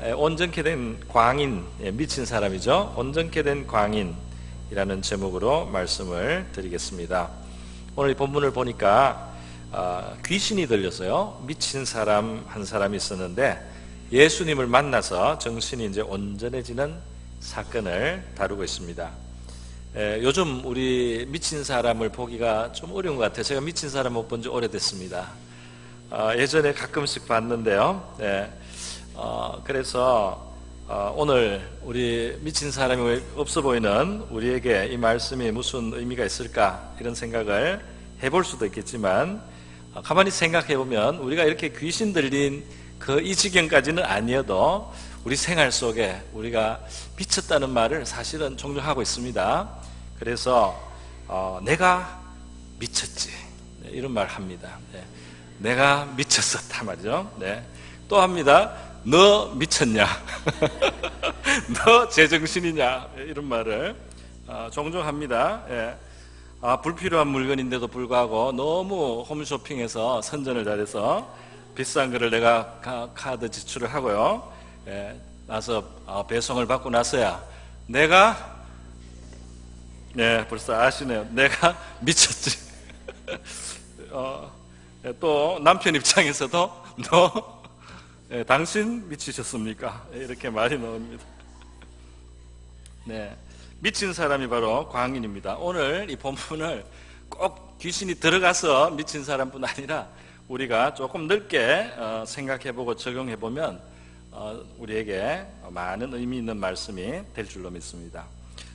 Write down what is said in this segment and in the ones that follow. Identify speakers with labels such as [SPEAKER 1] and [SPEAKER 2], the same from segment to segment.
[SPEAKER 1] 온전케 된 광인, 미친 사람이죠. 온전케 된 광인이라는 제목으로 말씀을 드리겠습니다. 오늘 이 본문을 보니까 귀신이 들려서요, 미친 사람 한 사람이 있었는데 예수님을 만나서 정신이 이제 온전해지는 사건을 다루고 있습니다. 요즘 우리 미친 사람을 보기가 좀 어려운 것 같아요. 제가 미친 사람 못 본 지 오래됐습니다. 예전에 가끔씩 봤는데요. 그래서 오늘 우리 미친 사람이 없어 보이는 우리에게 이 말씀이 무슨 의미가 있을까 이런 생각을 해볼 수도 있겠지만, 가만히 생각해 보면 우리가 이렇게 귀신 들린 이 지경까지는 아니어도 우리 생활 속에 우리가 미쳤다는 말을 사실은 종종 하고 있습니다. 그래서 내가 미쳤지, 이런 말 합니다. 내가 미쳤었다 말이죠. 또 합니다. 너 미쳤냐? 너 제정신이냐? 이런 말을 종종 합니다. 불필요한 물건인데도 불구하고 너무 홈쇼핑에서 선전을 잘해서 비싼 거를 내가 카드 지출을 하고요. 나서 배송을 받고 나서야 내가 벌써 아시네요. 내가 미쳤지. 또 남편 입장에서도 너 당신 미치셨습니까? 이렇게 말이 나옵니다. 미친 사람이 바로 광인입니다. 오늘 이 본문을 꼭 귀신이 들어가서 미친 사람뿐 아니라 우리가 조금 넓게 생각해보고 적용해보면 우리에게 많은 의미 있는 말씀이 될 줄로 믿습니다.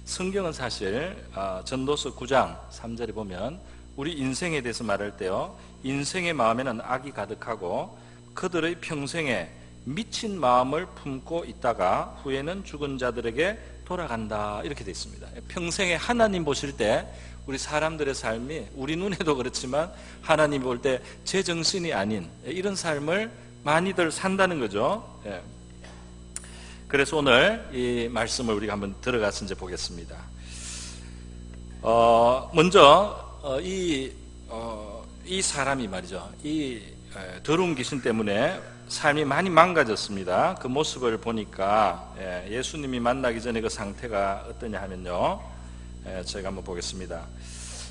[SPEAKER 1] 성경은 사실 전도서 9장 3절에 보면 우리 인생에 대해서 말할 때요, 인생의 마음에는 악이 가득하고 그들의 평생에 미친 마음을 품고 있다가 후에는 죽은 자들에게 돌아간다, 이렇게 되어 있습니다. 평생에 하나님 보실 때 우리 사람들의 삶이 우리 눈에도 그렇지만 하나님 볼 때 제정신이 아닌 이런 삶을 많이들 산다는 거죠. 그래서 오늘 이 말씀을 우리가 한번 들어가서 이제 보겠습니다. 먼저 이 사람이 말이죠, 이 더러운 귀신 때문에 삶이 많이 망가졌습니다. 그 모습을 보니까 예수님이 만나기 전에 그 상태가 어떠냐 하면요, 제가 한번 보겠습니다.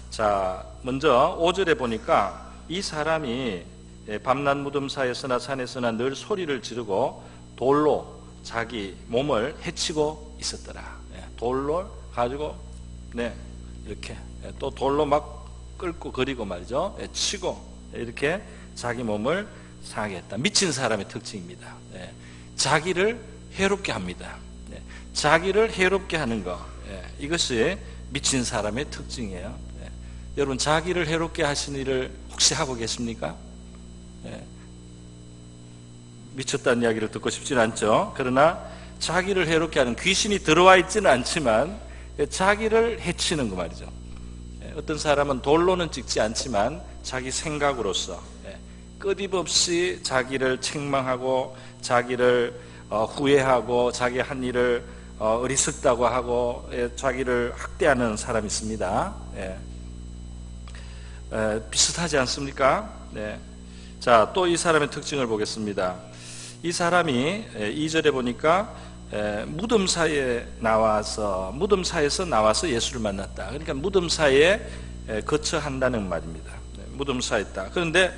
[SPEAKER 1] 자, 먼저 5절에 보니까 이 사람이 밤낮 무덤사이에서나 산에서나 늘 소리를 지르고 돌로 자기 몸을 해치고 있었더라. 돌로 가지고 이렇게 또 돌로 막 끌고 그리고 말이죠, 치고 이렇게 자기 몸을 상하게 했다. 미친 사람의 특징입니다. 자기를 해롭게 합니다. 자기를 해롭게 하는 것, 이것이 미친 사람의 특징이에요. 여러분, 자기를 해롭게 하시는 일을 혹시 하고 계십니까? 미쳤다는 이야기를 듣고 싶지는 않죠. 그러나 자기를 해롭게 하는, 귀신이 들어와 있지는 않지만 자기를 해치는 거 말이죠. 어떤 사람은 돌로는 찍지 않지만 자기 생각으로서 끊임없이 자기를 책망하고 자기를 후회하고 자기 한 일을 어리석다고 하고 자기를 학대하는 사람이 있습니다. 비슷하지 않습니까? 자, 또 이 사람의 특징을 보겠습니다. 이 사람이 2절에 보니까 무덤 사이에서 나와서 예수를 만났다. 그러니까 무덤 사이에 거처한다는 말입니다. 무덤 사이에 있다. 그런데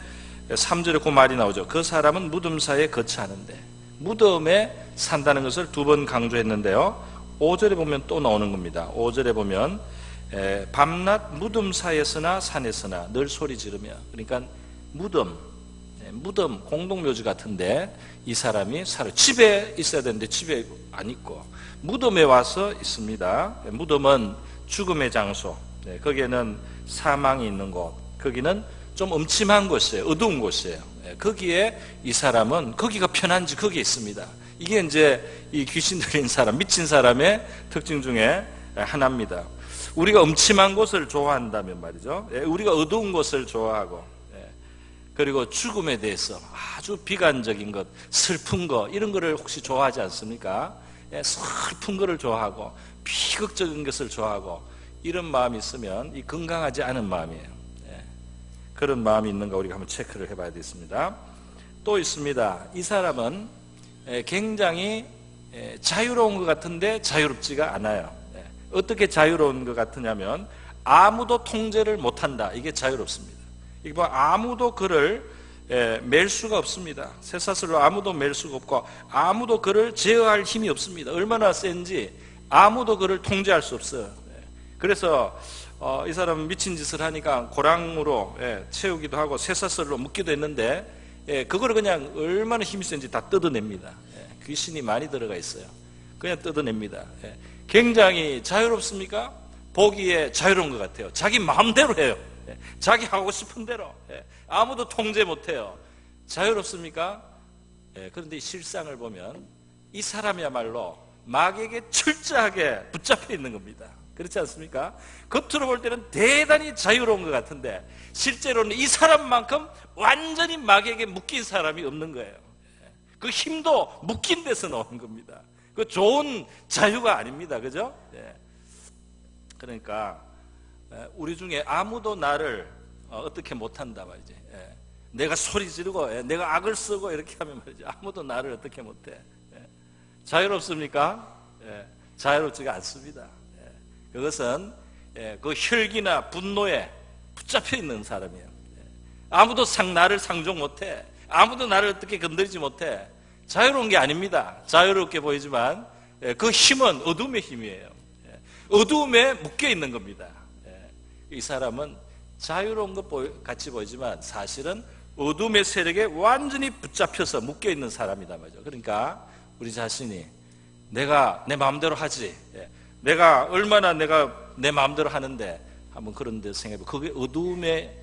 [SPEAKER 1] 3절에 그 말이 나오죠. 그 사람은 무덤 사이에 거처하는데, 무덤에 산다는 것을 2번 강조했는데요, 5절에 보면 또 나오는 겁니다. 5절에 보면 밤낮 무덤 사이에서나 산에서나 늘 소리 지르며, 그러니까 무덤 공동묘지 같은데 이 사람이 집에 있어야 되는데 집에 안 있고 무덤에 와서 있습니다. 무덤은 죽음의 장소, 거기에는 사망이 있는 곳, 거기는 좀 음침한 곳이에요. 어두운 곳이에요. 거기에 이 사람은 거기가 편한지 거기에 있습니다. 이게 이제 이 귀신 들린 사람, 미친 사람의 특징 중에 하나입니다. 우리가 음침한 곳을 좋아한다면 말이죠, 우리가 어두운 곳을 좋아하고, 그리고 죽음에 대해서 아주 비관적인 것, 슬픈 것, 이런 거를 혹시 좋아하지 않습니까? 슬픈 거를 좋아하고 비극적인 것을 좋아하고 이런 마음이 있으면 이 건강하지 않은 마음이에요. 그런 마음이 있는가 우리가 한번 체크를 해봐야 되겠습니다. 또 있습니다. 이 사람은 굉장히 자유로운 것 같은데 자유롭지가 않아요. 어떻게 자유로운 것 같으냐면 아무도 통제를 못한다. 이게 자유롭습니다. 이게 뭐 아무도 그를 맬 수가 없습니다. 쇠사슬로 아무도 맬 수가 없고 아무도 그를 제어할 힘이 없습니다. 얼마나 센지 아무도 그를 통제할 수 없어요. 그래서 이 사람은 미친 짓을 하니까 고랑으로 채우기도 하고 쇠사슬로 묶기도 했는데 그걸 그냥 얼마나 힘이 센지 다 뜯어냅니다. 귀신이 많이 들어가 있어요. 그냥 뜯어냅니다. 굉장히 자유롭습니까? 보기에 자유로운 것 같아요. 자기 마음대로 해요. 자기 하고 싶은 대로. 아무도 통제 못해요. 자유롭습니까? 그런데 이 실상을 보면 이 사람이야말로 마귀에게 철저하게 붙잡혀 있는 겁니다. 그렇지 않습니까? 겉으로 볼 때는 대단히 자유로운 것 같은데 실제로는 이 사람만큼 완전히 마귀에게 묶인 사람이 없는 거예요. 그 힘도 묶인 데서 나오는 겁니다. 그 좋은 자유가 아닙니다. 그죠? 그러니까 우리 중에 아무도 나를 어떻게 못한다 말이지. 내가 소리 지르고 내가 악을 쓰고 이렇게 하면 말이지 아무도 나를 어떻게 못해. 자유롭습니까? 자유롭지가 않습니다. 그것은 그 혈기나 분노에 붙잡혀 있는 사람이에요. 아무도 나를 상종 못해. 아무도 나를 어떻게 건드리지 못해. 자유로운 게 아닙니다. 자유롭게 보이지만 그 힘은 어둠의 힘이에요. 어둠에 묶여 있는 겁니다. 이 사람은 자유로운 것 같이 보이지만 사실은 어둠의 세력에 완전히 붙잡혀서 묶여 있는 사람이다 말이죠. 그러니까 우리 자신이 내가 내 마음대로 하지. 내가 얼마나 내가 내 마음대로 하는데 한번 그런 데 생각해보면 그게 어둠에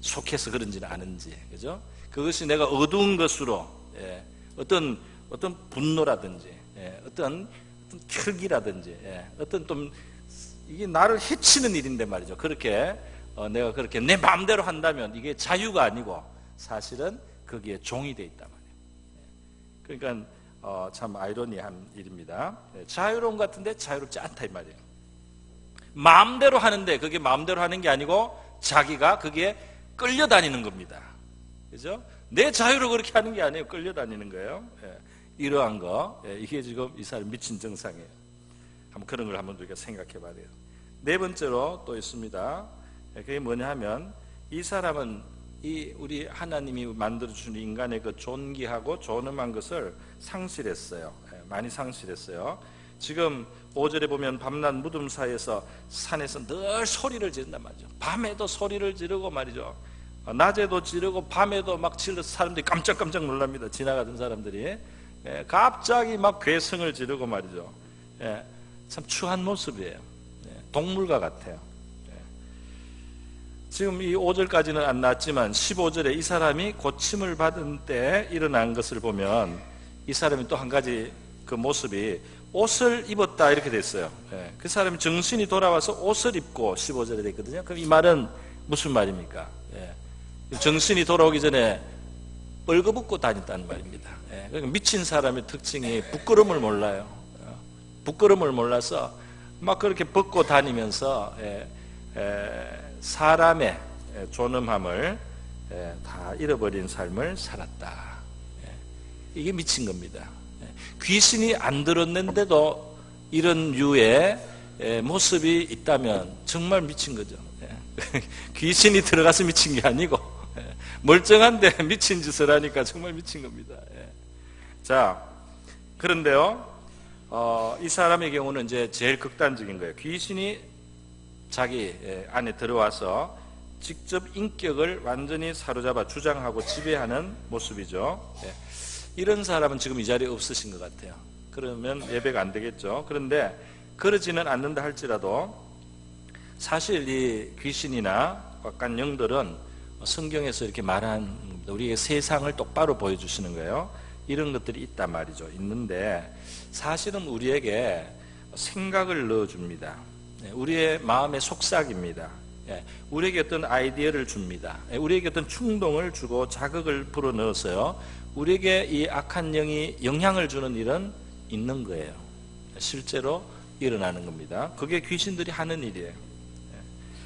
[SPEAKER 1] 속해서 그런지는 아는지, 그죠? 그것이 내가 어두운 것으로 어떤 분노라든지 어떤 혈기라든지 어떤 좀 이게 나를 해치는 일인데 말이죠. 그렇게 내가 그렇게 내 마음대로 한다면 이게 자유가 아니고 사실은 거기에 종이 돼 있단 말이에요. 그러니까 참 아이러니한 일입니다. 자유로운 것 같은데 자유롭지 않다 이 말이에요. 마음대로 하는데 그게 마음대로 하는 게 아니고 자기가 그게 끌려다니는 겁니다. 그죠? 내 자유로 그렇게 하는 게 아니에요. 끌려다니는 거예요. 이러한 거, 이게 지금 이 사람 미친 증상이에요. 한번 그런 걸 한번 우리가 생각해 봐야 돼요. 네 번째로 또 있습니다. 그게 뭐냐 하면 이 사람은 우리 하나님이 만들어준 인간의 그 존귀하고 존엄한 것을 상실했어요. 많이 상실했어요. 지금 5절에 보면 밤낮 무덤 사이에서 산에서 늘 소리를 지른단 말이죠. 밤에도 소리를 지르고 말이죠. 낮에도 지르고 밤에도 막 질러서 사람들이 깜짝깜짝 놀랍니다. 지나가던 사람들이 갑자기 막 괴성을 지르고 말이죠. 참 추한 모습이에요. 동물과 같아요. 지금 이 5절까지는 안 나왔지만 15절에 이 사람이 고침을 받은 때 일어난 것을 보면 이 사람이 또 한 가지 그 모습이 옷을 입었다 이렇게 됐어요. 그 사람이 정신이 돌아와서 옷을 입고 15절에 됐거든요. 그럼 이 말은 무슨 말입니까? 정신이 돌아오기 전에 벌거벗고 다녔다는 말입니다. 그러니까 미친 사람의 특징이 부끄러움을 몰라요. 부끄러움을 몰라서 막 그렇게 벗고 다니면서 사람의 존엄함을 다 잃어버린 삶을 살았다. 이게 미친 겁니다. 귀신이 안 들었는데도 이런 류의 모습이 있다면 정말 미친 거죠. 귀신이 들어가서 미친 게 아니고 멀쩡한데 미친 짓을 하니까 정말 미친 겁니다. 자, 그런데요, 이 사람의 경우는 이제 제일 극단적인 거예요. 귀신이 자기 안에 들어와서 직접 인격을 완전히 사로잡아 주장하고 지배하는 모습이죠. 이런 사람은 지금 이 자리에 없으신 것 같아요. 그러면 예배가 안 되겠죠. 그런데 그러지는 않는다 할지라도 사실 이 귀신이나 꽉간 영들은 성경에서 이렇게 말한 우리에게 세상을 똑바로 보여주시는 거예요. 이런 것들이 있단 말이죠. 있는데 사실은 우리에게 생각을 넣어줍니다. 우리의 마음의 속삭입니다. 우리에게 어떤 아이디어를 줍니다. 우리에게 어떤 충동을 주고 자극을 불어넣어서요, 우리에게 이 악한 영이 영향을 주는 일은 있는 거예요. 실제로 일어나는 겁니다. 그게 귀신들이 하는 일이에요.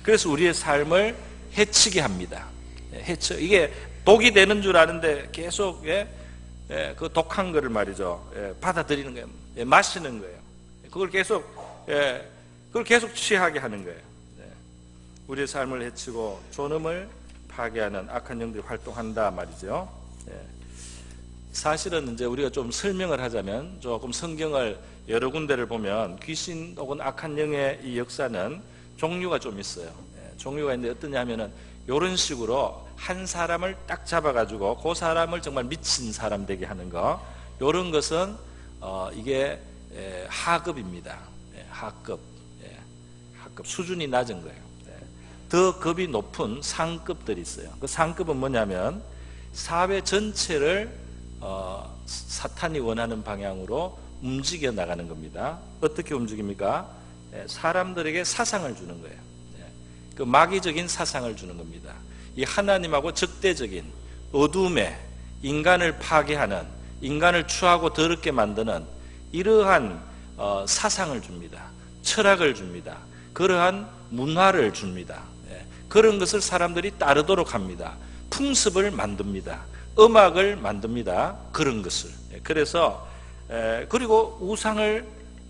[SPEAKER 1] 그래서 우리의 삶을 해치게 합니다. 이게 독이 되는 줄 아는데 계속 그 독한 거를 말이죠. 받아들이는 거예요. 마시는 거예요. 그걸 계속 취하게 하는 거예요. 우리의 삶을 해치고 존엄을 파괴하는 악한 영들이 활동한다 말이죠. 사실은 이제 우리가 좀 설명을 하자면, 조금 성경을 여러 군데를 보면 귀신 혹은 악한 영의 이 역사는 종류가 좀 있어요. 종류가 있는데 어떠냐 하면은 이런 식으로 한 사람을 딱 잡아가지고 그 사람을 정말 미친 사람 되게 하는 거, 이런 것은 이게 하급입니다. 하급 수준이 낮은 거예요. 더 급이 높은 상급들이 있어요. 그 상급은 뭐냐면 사회 전체를 사탄이 원하는 방향으로 움직여 나가는 겁니다. 어떻게 움직입니까? 사람들에게 사상을 주는 거예요. 그 마귀적인 사상을 주는 겁니다. 이 하나님하고 적대적인 어둠에 인간을 파괴하는, 인간을 추하고 더럽게 만드는 이러한 사상을 줍니다. 철학을 줍니다. 그러한 문화를 줍니다. 그런 것을 사람들이 따르도록 합니다. 풍습을 만듭니다. 음악을 만듭니다. 그런 것을. 그래서 그리고 우상을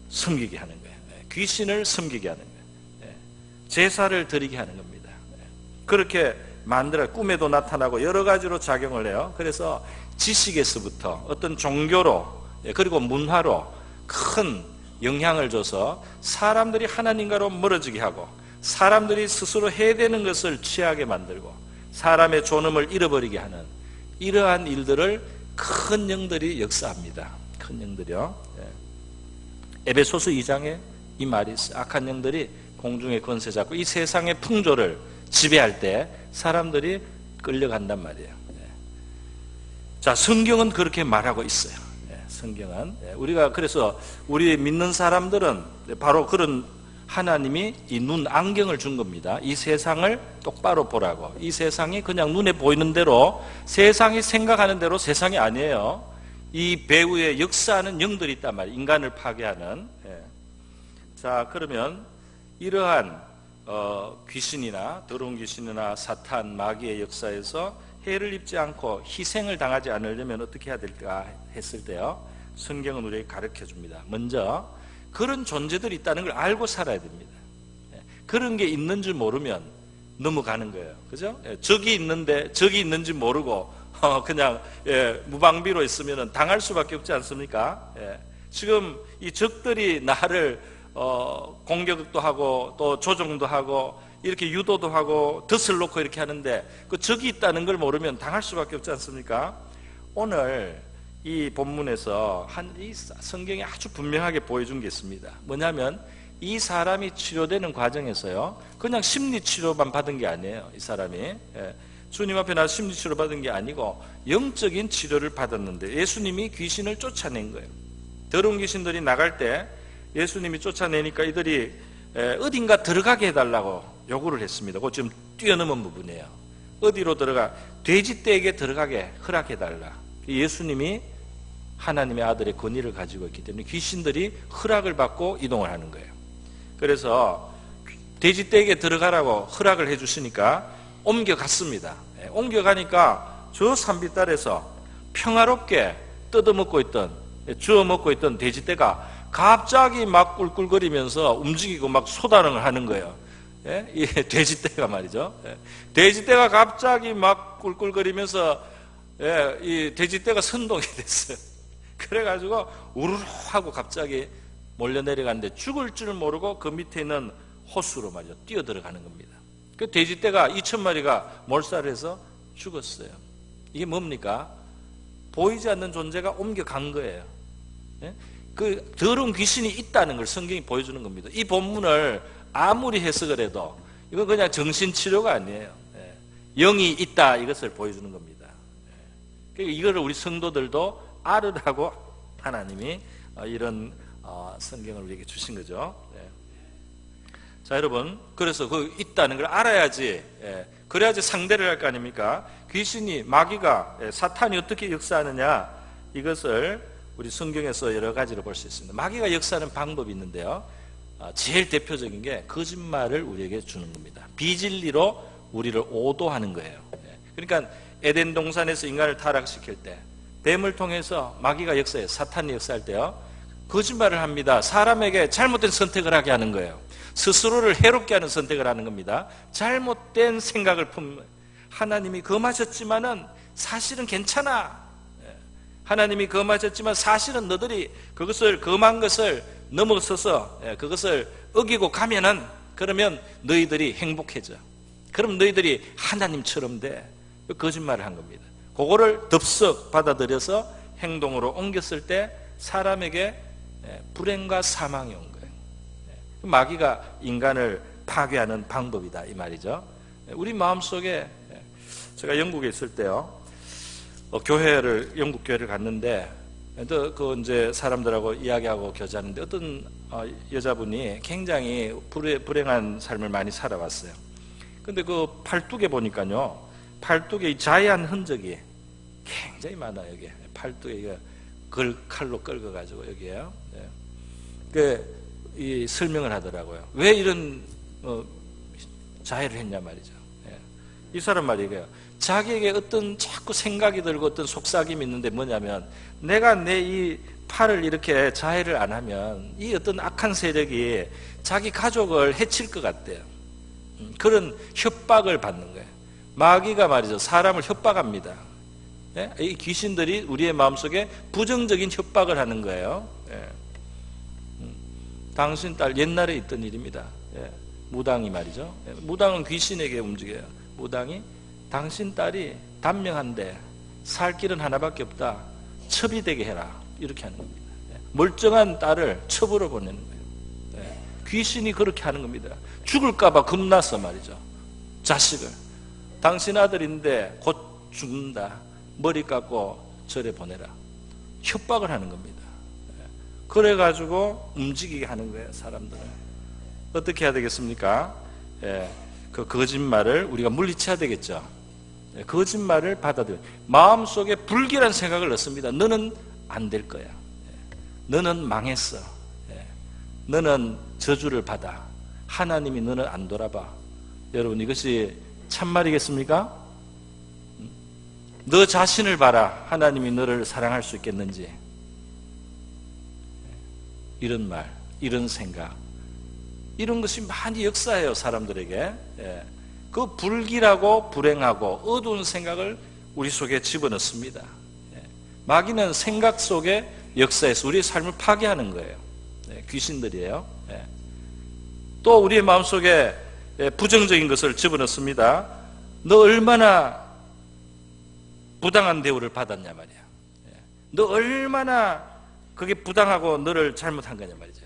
[SPEAKER 1] 섬기게 하는 거예요. 귀신을 섬기게 하는 거예요. 제사를 드리게 하는 겁니다. 그렇게 만들어 꿈에도 나타나고 여러 가지로 작용을 해요. 그래서 지식에서부터 어떤 종교로, 그리고 문화로 큰 영향을 줘서 사람들이 하나님과로 멀어지게 하고, 사람들이 스스로 해야 되는 것을 취하게 만들고 사람의 존엄을 잃어버리게 하는 이러한 일들을 큰 영들이 역사합니다. 큰 영들이요. 에베소서 2장에 이 말이 있어요. 악한 영들이 공중의 권세 잡고 이 세상의 풍조를 지배할 때 사람들이 끌려간단 말이에요. 자, 성경은 그렇게 말하고 있어요. 성경은 우리가, 그래서 우리 믿는 사람들은 바로 그런 하나님이 이 눈 안경을 준 겁니다. 이 세상을 똑바로 보라고. 이 세상이 그냥 눈에 보이는 대로, 세상이 생각하는 대로 세상이 아니에요. 이 배후에 역사하는 영들이 있단 말이에요. 인간을 파괴하는. 자, 그러면 이러한 귀신이나 더러운 귀신이나 사탄, 마귀의 역사에서 해를 입지 않고 희생을 당하지 않으려면 어떻게 해야 될까 했을 때요, 성경은 우리에게 가르쳐 줍니다. 먼저 그런 존재들이 있다는 걸 알고 살아야 됩니다. 그런 게 있는 줄 모르면 넘어가는 거예요. 그죠? 적이 있는데 적이 있는지 모르고 그냥 무방비로 있으면 당할 수밖에 없지 않습니까? 지금 이 적들이 나를 공격도 하고 또 조종도 하고 이렇게 유도도 하고 덫을 놓고 이렇게 하는데, 그 적이 있다는 걸 모르면 당할 수밖에 없지 않습니까? 오늘 이 본문에서 이 성경이 아주 분명하게 보여준 게 있습니다. 뭐냐면 이 사람이 치료되는 과정에서요, 그냥 심리치료만 받은 게 아니에요. 이 사람이 주님 앞에 나서 심리치료 받은 게 아니고 영적인 치료를 받았는데, 예수님이 귀신을 쫓아낸 거예요. 더러운 귀신들이 나갈 때 예수님이 쫓아내니까 이들이 어딘가 들어가게 해달라고 요구를 했습니다. 그거 지금 뛰어넘은 부분이에요. 어디로 들어가? 돼지떼에게 들어가게 허락해달라. 예수님이 하나님의 아들의 권위를 가지고 있기 때문에 귀신들이 허락을 받고 이동을 하는 거예요. 그래서 돼지떼에게 들어가라고 허락을 해주시니까 옮겨갔습니다. 옮겨가니까 저 산비탈에서 평화롭게 뜯어먹고 있던, 주워 먹고 있던 돼지떼가 갑자기 막 꿀꿀거리면서 움직이고 막 소단을 하는 거예요. 이 돼지떼가 말이죠. 돼지떼가 갑자기 막 꿀꿀거리면서 이 돼지떼가 선동이 됐어요. 그래가지고 우르르 하고 갑자기 몰려 내려가는데 죽을 줄 모르고 그 밑에 있는 호수로 말이죠, 뛰어 들어가는 겁니다. 그 돼지떼가 2,000마리가 몰살해서 죽었어요. 이게 뭡니까? 보이지 않는 존재가 옮겨간 거예요. 그 더러운 귀신이 있다는 걸 성경이 보여주는 겁니다. 이 본문을 아무리 해석을 해도 이건 그냥 정신치료가 아니에요. 영이 있다, 이것을 보여주는 겁니다. 그러니까 이거를 우리 성도들도 알으라고 하나님이 이런 성경을 우리에게 주신 거죠. 자, 여러분, 그래서 그 있다는 걸 알아야지, 그래야지 상대를 할 거 아닙니까? 귀신이, 마귀가, 사탄이 어떻게 역사하느냐, 이것을 우리 성경에서 여러 가지로 볼 수 있습니다. 마귀가 역사하는 방법이 있는데요, 제일 대표적인 게 거짓말을 우리에게 주는 겁니다. 비진리로 우리를 오도하는 거예요. 그러니까 에덴 동산에서 인간을 타락시킬 때 뱀을 통해서 마귀가 역사해요. 사탄이 역사할 때요. 거짓말을 합니다. 사람에게 잘못된 선택을 하게 하는 거예요. 스스로를 해롭게 하는 선택을 하는 겁니다. 잘못된 생각을 품. 하나님이 금하셨지만은 사실은 괜찮아. 하나님이 금하셨지만 사실은 너들이 그것을 금한 것을 넘어서서 그것을 어기고 가면은 그러면 너희들이 행복해져. 그럼 너희들이 하나님처럼 돼. 거짓말을 한 겁니다. 그거를 덥석 받아들여서 행동으로 옮겼을 때 사람에게 불행과 사망이 온 거예요. 마귀가 인간을 파괴하는 방법이다 이 말이죠. 우리 마음속에 제가 영국에 있을 때요, 영국 교회를 갔는데 그 이제 사람들하고 이야기하고 교제하는데 어떤 여자분이 굉장히 불행한 삶을 많이 살아왔어요. 근데 그 팔뚝에 보니까요, 팔뚝에 이 자해한 흔적이 굉장히 많아요. 여기 팔뚝에 칼로 긁어가지고 여기에요. 이 설명을 하더라고요. 왜 이런 자해를 했냐 말이죠. 이 사람 말이에요. 자기에게 어떤 자꾸 생각이 들고 어떤 속삭임이 있는데 뭐냐면, 내가 내 이 팔을 이렇게 자해를 안 하면 이 어떤 악한 세력이 자기 가족을 해칠 것 같대요. 그런 협박을 받는 거예요. 마귀가 말이죠, 사람을 협박합니다. 이 귀신들이 우리의 마음속에 부정적인 협박을 하는 거예요. 당신 딸, 옛날에 있던 일입니다. 무당이 말이죠. 무당은 귀신에게 움직여요. 무당이 당신 딸이 단명한데 살 길은 하나밖에 없다. 첩이 되게 해라. 이렇게 하는 겁니다. 멀쩡한 딸을 첩으로 보내는 거예요. 귀신이 그렇게 하는 겁니다. 죽을까봐 겁나서 말이죠. 자식을. 당신 아들인데 곧 죽는다. 머리 깎고 절에 보내라. 협박을 하는 겁니다. 그래가지고 움직이게 하는 거예요, 사람들을. 어떻게 해야 되겠습니까? 그 거짓말을 우리가 물리쳐야 되겠죠. 거짓말을 받아들여. 마음속에 불길한 생각을 넣습니다. 너는 안 될 거야. 너는 망했어. 너는 저주를 받아. 하나님이 너는 안 돌아봐. 여러분, 이것이 참말이겠습니까? 너 자신을 봐라. 하나님이 너를 사랑할 수 있겠는지. 이런 말, 이런 생각, 이런 것이 많이 역사해요, 사람들에게. 그 불길하고 불행하고 어두운 생각을 우리 속에 집어넣습니다. 마귀는 생각 속에 역사해서 우리의 삶을 파괴하는 거예요. 귀신들이에요. 또 우리의 마음속에 부정적인 것을 집어넣습니다. 너 얼마나 부당한 대우를 받았냐 말이야. 너 얼마나 그게 부당하고 너를 잘못한 거냐 말이죠.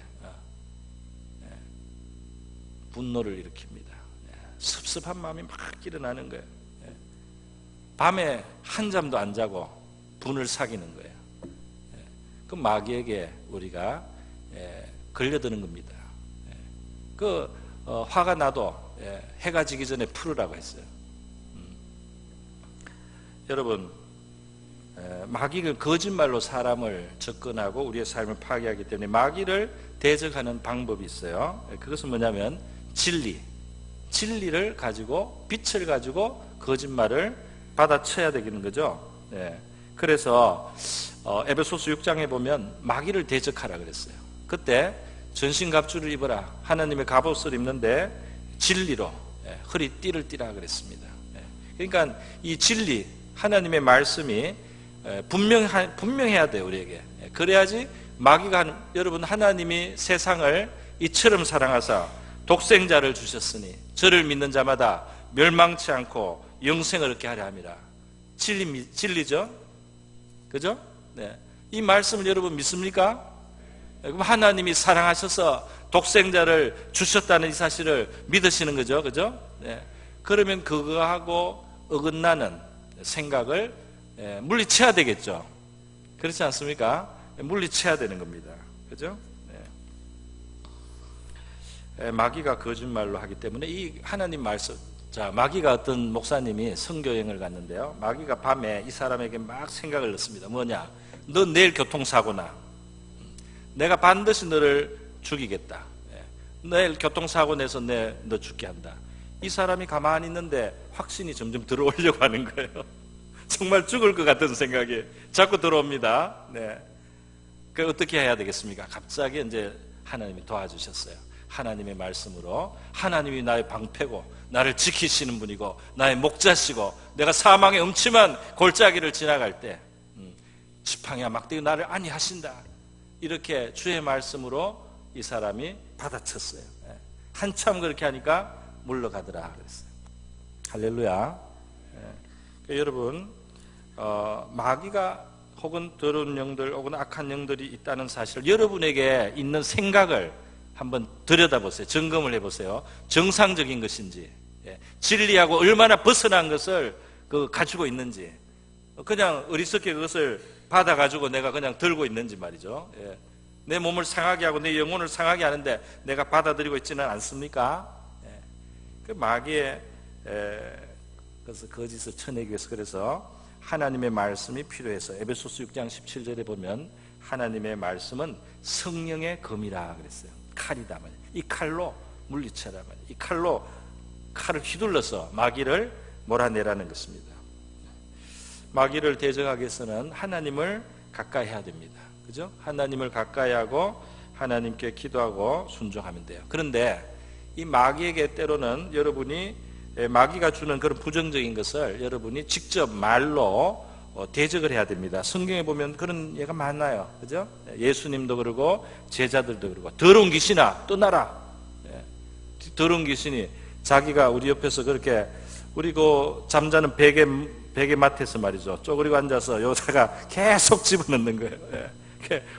[SPEAKER 1] 분노를 일으킵니다. 섭섭한 마음이 막 일어나는 거예요. 밤에 한잠도 안 자고 분을 사귀는 거예요. 그 마귀에게 우리가 걸려드는 겁니다. 그 화가 나도 해가 지기 전에 풀으라고 했어요. 여러분, 마귀는 거짓말로 사람을 접근하고 우리의 삶을 파괴하기 때문에 마귀를 대적하는 방법이 있어요. 그것은 뭐냐면 진리를 가지고, 빛을 가지고 거짓말을 받아쳐야 되는 거죠. 그래서 에베소서 6장에 보면 마귀를 대적하라 그랬어요. 그때 전신갑주를 입어라. 하나님의 갑옷을 입는데 진리로 허리띠를 띠라 그랬습니다. 그러니까 이 진리, 하나님의 말씀이 분명해야 돼요, 우리에게. 그래야지 마귀가, 여러분, 하나님이 세상을 이처럼 사랑하사 독생자를 주셨으니 저를 믿는 자마다 멸망치 않고 영생을 얻게 하려 함이라. 진리죠? 그죠? 이 말씀을 여러분 믿습니까? 그럼 하나님이 사랑하셔서 독생자를 주셨다는 이 사실을 믿으시는 거죠? 그죠? 그러면 그거하고 어긋나는 생각을 물리쳐야 되겠죠. 그렇지 않습니까? 물리쳐야 되는 겁니다. 그죠? 마귀가 거짓말로 하기 때문에 이 하나님 말씀, 자, 마귀가 어떤 목사님이 선교여행을 갔는데요, 마귀가 밤에 이 사람에게 막 생각을 넣습니다. 뭐냐? 너 내일 교통사고나. 내가 반드시 너를 죽이겠다. 내일 교통사고 내서 너 죽게 한다. 이 사람이 가만히 있는데 확신이 점점 들어오려고 하는 거예요. 정말 죽을 것 같은 생각이 자꾸 들어옵니다. 네. 그 어떻게 해야 되겠습니까? 갑자기 이제 하나님이 도와주셨어요. 하나님의 말씀으로 하나님이 나의 방패고 나를 지키시는 분이고 나의 목자시고 내가 사망의 음침한 골짜기를 지나갈 때 지팡이와 막대기 나를 안위하신다. 이렇게 주의 말씀으로 이 사람이 받아쳤어요. 한참 그렇게 하니까 물러가더라 그랬어요. 할렐루야. 여러분, 마귀가 혹은 더러운 영들 혹은 악한 영들이 있다는 사실, 여러분에게 있는 생각을 한번 들여다보세요. 점검을 해보세요. 정상적인 것인지, 진리하고 얼마나 벗어난 것을 가지고 있는지, 그냥 어리석게 그것을 받아가지고 내가 그냥 들고 있는지 말이죠. 내 몸을 상하게 하고 내 영혼을 상하게 하는데 내가 받아들이고 있지는 않습니까? 그 마귀의 그래서 거짓을 쳐내기 위해서, 그래서 하나님의 말씀이 필요해서 에베소서 6장 17절에 보면 하나님의 말씀은 성령의 검이라 그랬어요. 칼이다 말이에요. 이 칼로 물리쳐라 말이에요. 이 칼로 칼을 휘둘러서 마귀를 몰아내라는 것입니다. 마귀를 대적하기 위해서는 하나님을 가까이 해야 됩니다. 그죠? 하나님을 가까이 하고 하나님께 기도하고 순종하면 돼요. 그런데 이 마귀에게 때로는 여러분이 마귀가 주는 그런 부정적인 것을 여러분이 직접 말로 대적을 해야 됩니다. 성경에 보면 그런 예가 많아요. 그죠? 예수님도 그러고 제자들도 그러고 더러운 귀신아 떠나라. 더러운 귀신이 자기가 우리 옆에서 그렇게 우리 그 잠자는 베개 맡에서 말이죠. 쪼그리고 앉아서 여자가 계속 집어넣는 거예요.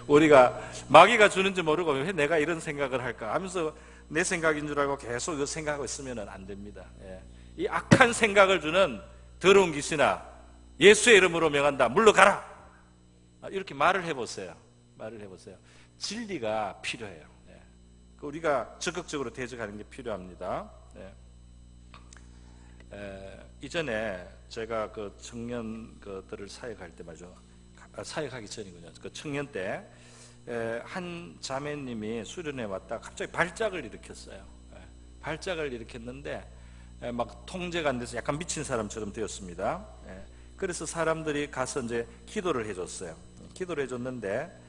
[SPEAKER 1] 우리가 마귀가 주는지 모르고 왜 내가 이런 생각을 할까 하면서 내 생각인 줄 알고 계속 이거 생각하고 있으면 안 됩니다. 이 악한 생각을 주는 더러운 귀신아 예수의 이름으로 명한다. 물러가라. 이렇게 말을 해보세요. 진리가 필요해요. 우리가 적극적으로 대적하는 게 필요합니다. 이전에 제가 그 청년들을 사역할 때 말이죠. 사역하기 전이군요. 그 청년 때 한 자매님이 수련회 왔다 갑자기 발작을 일으켰어요. 발작을 일으켰는데 막 통제가 안 돼서 약간 미친 사람처럼 되었습니다. 그래서 사람들이 가서 이제 기도를 해줬어요. 기도를 해줬는데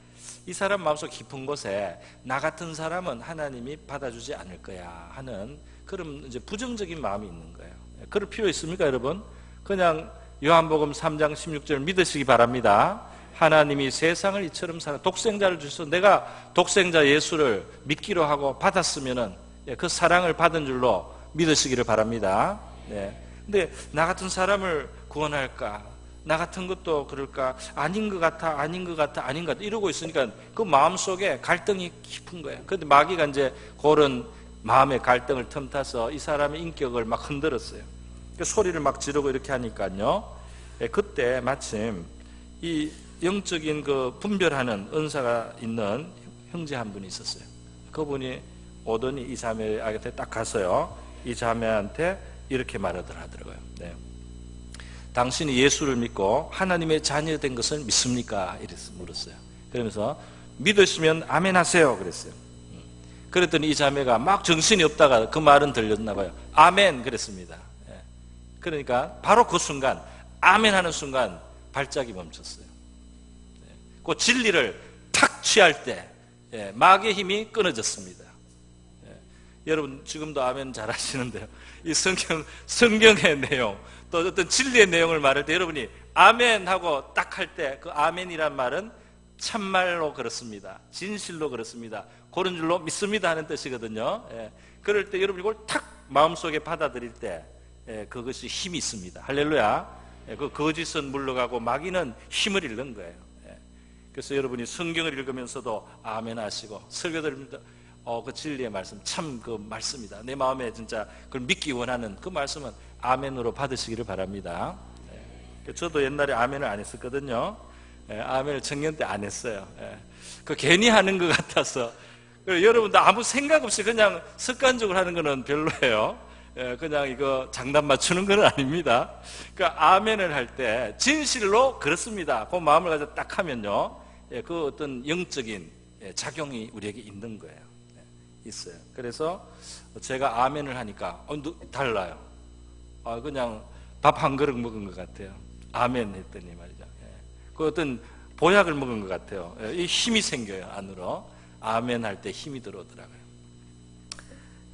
[SPEAKER 1] 이 사람 마음속 깊은 곳에 나 같은 사람은 하나님이 받아주지 않을 거야 하는 그런 이제 부정적인 마음이 있는 거예요. 그럴 필요 있습니까, 여러분? 그냥 요한복음 3장 16절 믿으시기 바랍니다. 하나님이 세상을 이처럼 독생자를 주셔서 내가 독생자 예수를 믿기로 하고 받았으면은 그 사랑을 받은 줄로 믿으시기를 바랍니다. 근데 나 같은 사람을 구원할까? 나 같은 것도 그럴까? 아닌 것 같아 이러고 있으니까 그 마음속에 갈등이 깊은 거예요. 그런데 마귀가 이제 그런 마음의 갈등을 틈타서 이 사람의 인격을 막 흔들었어요. 소리를 막 지르고 이렇게 하니까요. 그때 마침 이 영적인 그 분별하는 은사가 있는 형제 한 분이 있었어요. 그분이 오더니 이 자매한테 딱 가서요. 이 자매한테 이렇게 말하더라고요. 당신이 예수를 믿고 하나님의 자녀 된 것을 믿습니까? 이래서 물었어요. 그러면서 믿으시면 아멘 하세요. 그랬어요. 그랬더니 이 자매가 막 정신이 없다가 그 말은 들렸나 봐요. 아멘 그랬습니다. 그러니까 바로 그 순간 아멘 하는 순간 발작이 멈췄어요. 그 진리를 탁 취할 때 마귀의 힘이 끊어졌습니다. 여러분 지금도 아멘 잘 하시는데요. 이 성경의 내용 또 어떤 진리의 내용을 말할 때 여러분이 아멘 하고 딱 할 때 그 아멘이란 말은 참말로 그렇습니다. 진실로 그렇습니다. 그런 줄로 믿습니다 하는 뜻이거든요. 그럴 때 여러분이 그걸 탁 마음속에 받아들일 때 그것이 힘이 있습니다. 할렐루야. 그 거짓은 물러가고 마귀는 힘을 잃는 거예요. 그래서 여러분이 성경을 읽으면서도 아멘 하시고 설교 들으면서 그 진리의 말씀 참 그 말씀이다. 내 마음에 진짜 그걸 믿기 원하는 그 말씀은 아멘으로 받으시기를 바랍니다. 저도 옛날에 아멘을 안 했었거든요. 아멘을 청년 때 안 했어요. 그 괜히 하는 것 같아서. 여러분도 아무 생각 없이 그냥 습관적으로 하는 거는 별로예요. 그냥 이거 장단 맞추는 건 아닙니다. 그러니까 아멘을 할 때 진실로 그렇습니다. 그 마음을 가지고 딱 하면요. 그 어떤 영적인 작용이 우리에게 있는 거예요. 있어요. 그래서 제가 아멘을 하니까 달라요. 그냥 밥 한 그릇 먹은 것 같아요. 아멘 했더니 말이죠. 그 어떤 보약을 먹은 것 같아요. 이 힘이 생겨요, 안으로. 아멘 할 때 힘이 들어오더라고요.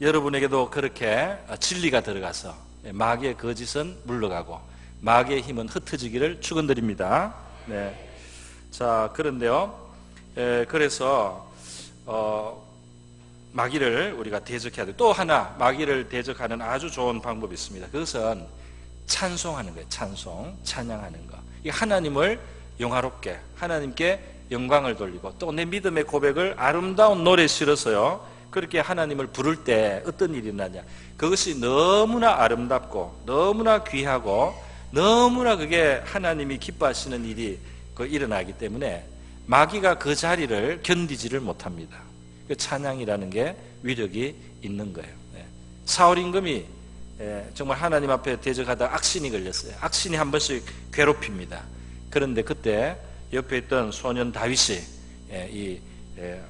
[SPEAKER 1] 여러분에게도 그렇게 진리가 들어가서 마귀의 거짓은 물러가고 마귀의 힘은 흩어지기를 축원드립니다. 네. 자, 그런데요. 그래서 마귀를 우리가 대적해야 돼요. 또 하나 마귀를 대적하는 아주 좋은 방법이 있습니다. 그것은 찬송하는 거예요. 찬송, 찬양하는 거. 이 하나님을 영화롭게, 하나님께 영광을 돌리고 또 내 믿음의 고백을 아름다운 노래에 실어서요, 그렇게 하나님을 부를 때 어떤 일이 일어나냐, 그것이 너무나 아름답고 너무나 귀하고 너무나 그게 하나님이 기뻐하시는 일이 일어나기 때문에 마귀가 그 자리를 견디지를 못합니다. 그 찬양이라는 게 위력이 있는 거예요. 사울 임금이 정말 하나님 앞에 대적하다 악신이 걸렸어요. 악신이 한 번씩 괴롭힙니다. 그런데 그때 옆에 있던 소년 다윗이 이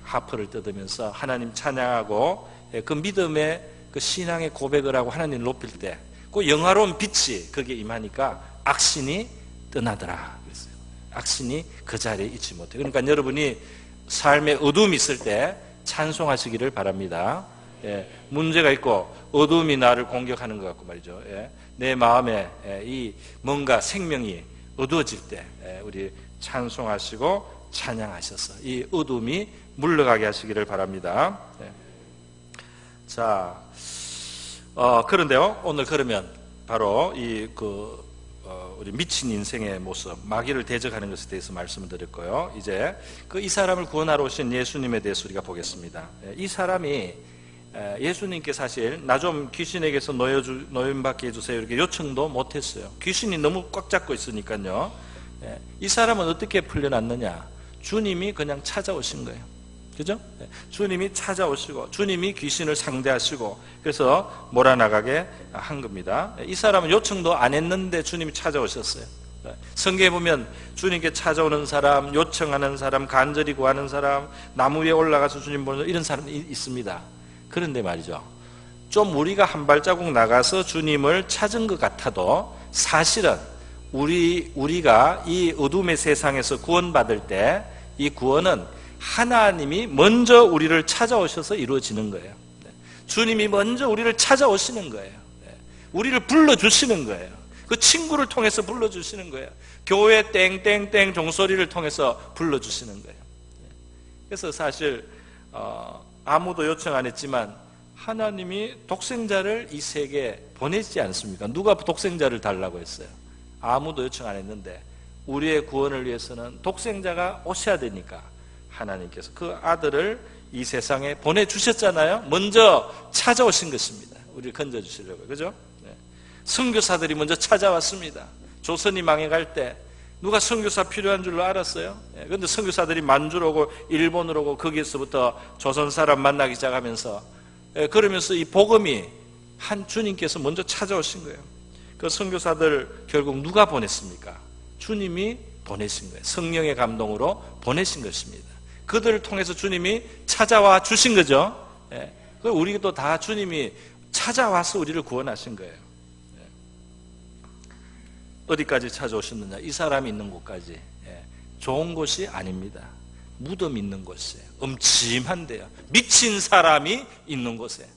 [SPEAKER 1] 하프를 뜯으면서 하나님 찬양하고 그 믿음의 그 신앙의 고백을 하고 하나님을 높일 때 그 영화로운 빛이 거기에 임하니까 악신이 떠나더라 그랬어요. 악신이 그 자리에 있지 못해. 그러니까 여러분이 삶에 어둠이 있을 때 찬송하시기를 바랍니다. 문제가 있고 어둠이 나를 공격하는 것 같고 말이죠. 내 마음에 이 뭔가 생명이 어두워질 때 우리 찬송하시고 찬양하셔서 이 어둠이 물러가게 하시기를 바랍니다. 자, 그런데요, 오늘 그러면 바로 우리 미친 인생의 모습, 마귀를 대적하는 것에 대해서 말씀을 드렸고요. 이제 이 사람을 구원하러 오신 예수님에 대해서 우리가 보겠습니다. 이 사람이 예수님께 사실 나 좀 귀신에게서 노인받게 해주세요 이렇게 요청도 못했어요. 귀신이 너무 꽉 잡고 있으니까요. 이 사람은 어떻게 풀려났느냐? 주님이 그냥 찾아오신 거예요. 그죠? 주님이 찾아오시고 주님이 귀신을 상대하시고 그래서 몰아나가게 한 겁니다. 이 사람은 요청도 안 했는데 주님이 찾아오셨어요. 성경에 보면 주님께 찾아오는 사람, 요청하는 사람, 간절히 구하는 사람, 나무 위에 올라가서 주님 보는 이런 사람이 있습니다. 그런데 말이죠, 좀 우리가 한 발자국 나가서 주님을 찾은 것 같아도 사실은 우리가 이 어둠의 세상에서 구원받을 때 이 구원은 하나님이 먼저 우리를 찾아오셔서 이루어지는 거예요. 주님이 먼저 우리를 찾아오시는 거예요. 우리를 불러주시는 거예요. 그 친구를 통해서 불러주시는 거예요. 교회 땡땡땡 종소리를 통해서 불러주시는 거예요. 그래서 사실 아무도 요청 안 했지만 하나님이 독생자를 이 세계에 보내지 않습니까? 누가 독생자를 달라고 했어요? 아무도 요청 안 했는데 우리의 구원을 위해서는 독생자가 오셔야 되니까 하나님께서 그 아들을 이 세상에 보내주셨잖아요. 먼저 찾아오신 것입니다. 우리를 건져주시려고. 그죠? 선교사들이 먼저 찾아왔습니다. 조선이 망해갈 때 누가 선교사 필요한 줄로 알았어요? 그런데 선교사들이 만주로 오고 일본으로 오고 거기에서부터 조선 사람 만나기 시작하면서 그러면서 이 복음이 한 주님께서 먼저 찾아오신 거예요. 그 선교사들 결국 누가 보냈습니까? 주님이 보내신 거예요. 성령의 감동으로 보내신 것입니다. 그들을 통해서 주님이 찾아와 주신 거죠. 우리도 다 주님이 찾아와서 우리를 구원하신 거예요. 어디까지 찾아오셨느냐? 이 사람이 있는 곳까지. 좋은 곳이 아닙니다. 무덤 있는 곳에 음침한데요. 미친 사람이 있는 곳에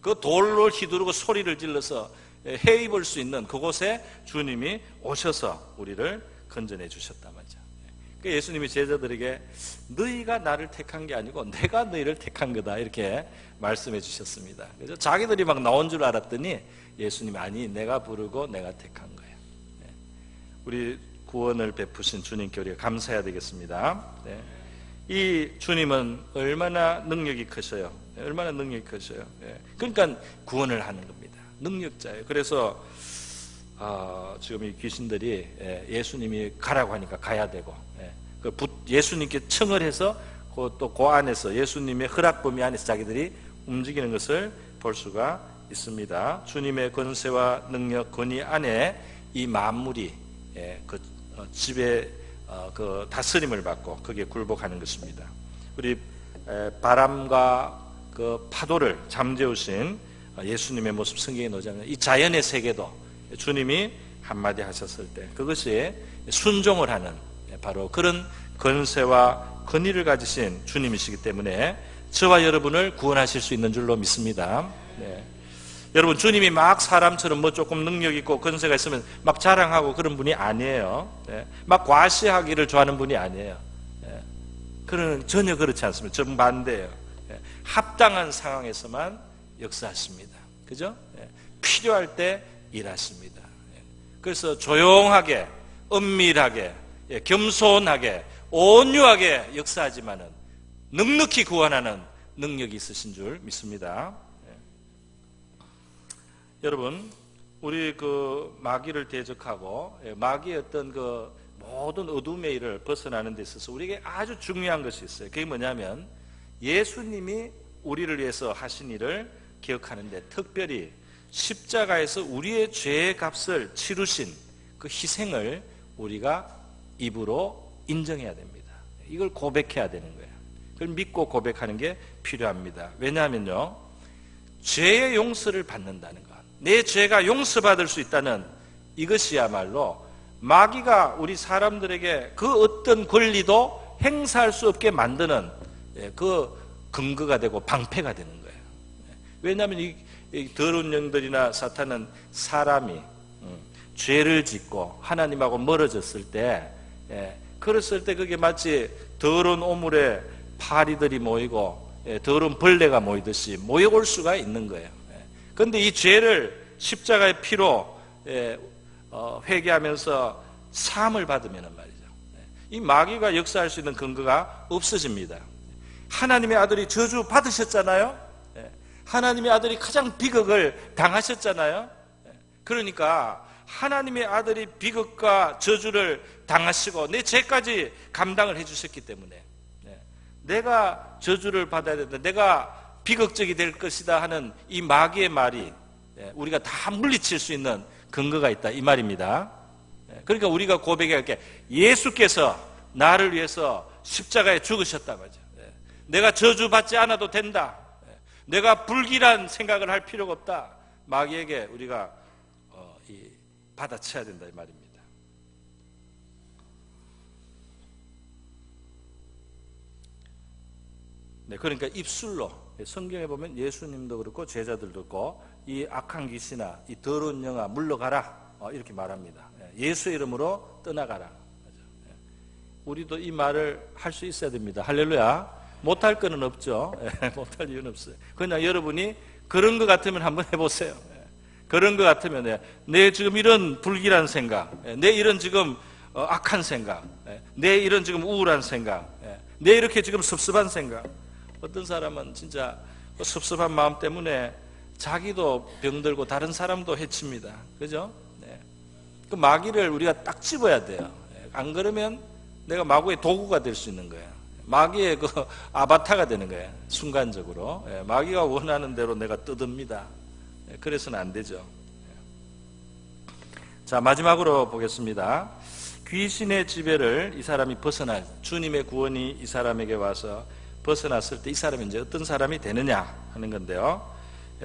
[SPEAKER 1] 그 돌로 휘두르고 소리를 질러서 해입을 볼 수 있는 그곳에 주님이 오셔서 우리를 건져내 주셨단 말이죠. 예수님이 제자들에게 너희가 나를 택한 게 아니고 내가 너희를 택한 거다 이렇게 말씀해 주셨습니다. 그래서 자기들이 막 나온 줄 알았더니 예수님이 아니 내가 부르고 내가 택한 거예요. 우리 구원을 베푸신 주님께 우리가 감사해야 되겠습니다. 이 주님은 얼마나 능력이 크셔요. 얼마나 능력이 크셔요. 그러니까 구원을 하는 겁니다. 능력자예요. 그래서 지금 이 귀신들이 예수님이 가라고 하니까 가야 되고 예수님께 청을 해서 또 그 안에서 예수님의 허락 범위 안에서 자기들이 움직이는 것을 볼 수가 있습니다. 주님의 권세와 능력, 권위 안에 이 만물이 그 집에 그 다스림을 받고 거기에 굴복하는 것입니다. 우리 바람과 그 파도를 잠재우신 예수님의 모습 성경에 나오잖아요. 이 자연의 세계도 주님이 한마디 하셨을 때 그것이 순종을 하는 바로 그런 권세와 권위를 가지신 주님이시기 때문에 저와 여러분을 구원하실 수 있는 줄로 믿습니다. 네. 여러분, 주님이 막 사람처럼 뭐 조금 능력 있고 권세가 있으면 막 자랑하고 그런 분이 아니에요. 네. 막 과시하기를 좋아하는 분이 아니에요. 네. 그는 전혀 그렇지 않습니다. 정반대예요. 네. 합당한 상황에서만 역사하십니다. 그죠? 네. 필요할 때 일하십니다. 네. 그래서 조용하게, 은밀하게, 겸손하게, 온유하게 역사하지만은 넉넉히 구원하는 능력이 있으신 줄 믿습니다. 네. 여러분, 우리 그 마귀를 대적하고 마귀의 어떤 그 모든 어둠의 일을 벗어나는 데 있어서 우리에게 아주 중요한 것이 있어요. 그게 뭐냐면 예수님이 우리를 위해서 하신 일을 기억하는데, 특별히 십자가에서 우리의 죄의 값을 치르신 그 희생을 우리가 입으로 인정해야 됩니다. 이걸 고백해야 되는 거예요. 그걸 믿고 고백하는 게 필요합니다. 왜냐하면요, 죄의 용서를 받는다는 것, 내 죄가 용서받을 수 있다는 이것이야말로 마귀가 우리 사람들에게 그 어떤 권리도 행사할 수 없게 만드는 그 근거가 되고 방패가 되는 거예요. 왜냐하면 이 더러운 영들이나 사탄은 사람이 죄를 짓고 하나님하고 멀어졌을 때, 그랬을 때 그게 마치 더러운 오물에 파리들이 모이고 더러운 벌레가 모이듯이 모여올 수가 있는 거예요. 그런데 이 죄를 십자가의 피로 회개하면서 사함을 받으면 말이죠, 이 마귀가 역사할 수 있는 근거가 없어집니다. 하나님의 아들이 저주 받으셨잖아요. 하나님의 아들이 가장 비극을 당하셨잖아요. 그러니까 하나님의 아들이 비극과 저주를 당하시고 내 죄까지 감당을 해주셨기 때문에 내가 저주를 받아야 된다, 내가 비극적이 될 것이다 하는 이 마귀의 말이 우리가 다 물리칠 수 있는 근거가 있다, 이 말입니다. 그러니까 우리가 고백해야 할 게, 예수께서 나를 위해서 십자가에 죽으셨다 말이죠. 내가 저주받지 않아도 된다, 내가 불길한 생각을 할 필요가 없다, 마귀에게 우리가 받아쳐야 된다, 이 말입니다. 네, 그러니까 입술로, 성경에 보면 예수님도 그렇고 제자들도 그렇고 이 악한 귀신아, 이 더러운 영아 물러가라, 이렇게 말합니다. 예수의 이름으로 떠나가라. 우리도 이 말을 할 수 있어야 됩니다. 할렐루야. 못할 거는 없죠. 못할 이유는 없어요. 그냥 여러분이 그런 것 같으면 한번 해보세요. 그런 것 같으면 내 지금 이런 불길한 생각, 내 이런 지금 악한 생각, 내 이런 지금 우울한 생각, 내 이렇게 지금 섭섭한 생각. 어떤 사람은 진짜 섭섭한 마음 때문에 자기도 병들고 다른 사람도 해칩니다. 그죠? 그 마귀를 우리가 딱 집어야 돼요. 안 그러면 내가 마귀의 도구가 될 수 있는 거예요. 마귀의 그 아바타가 되는 거예요. 순간적으로. 마귀가 원하는 대로 내가 뜯읍니다. 그래서는 안 되죠. 자, 마지막으로 보겠습니다. 귀신의 지배를 이 사람이 벗어날, 주님의 구원이 이 사람에게 와서 벗어났을 때 이 사람이 이제 어떤 사람이 되느냐 하는 건데요.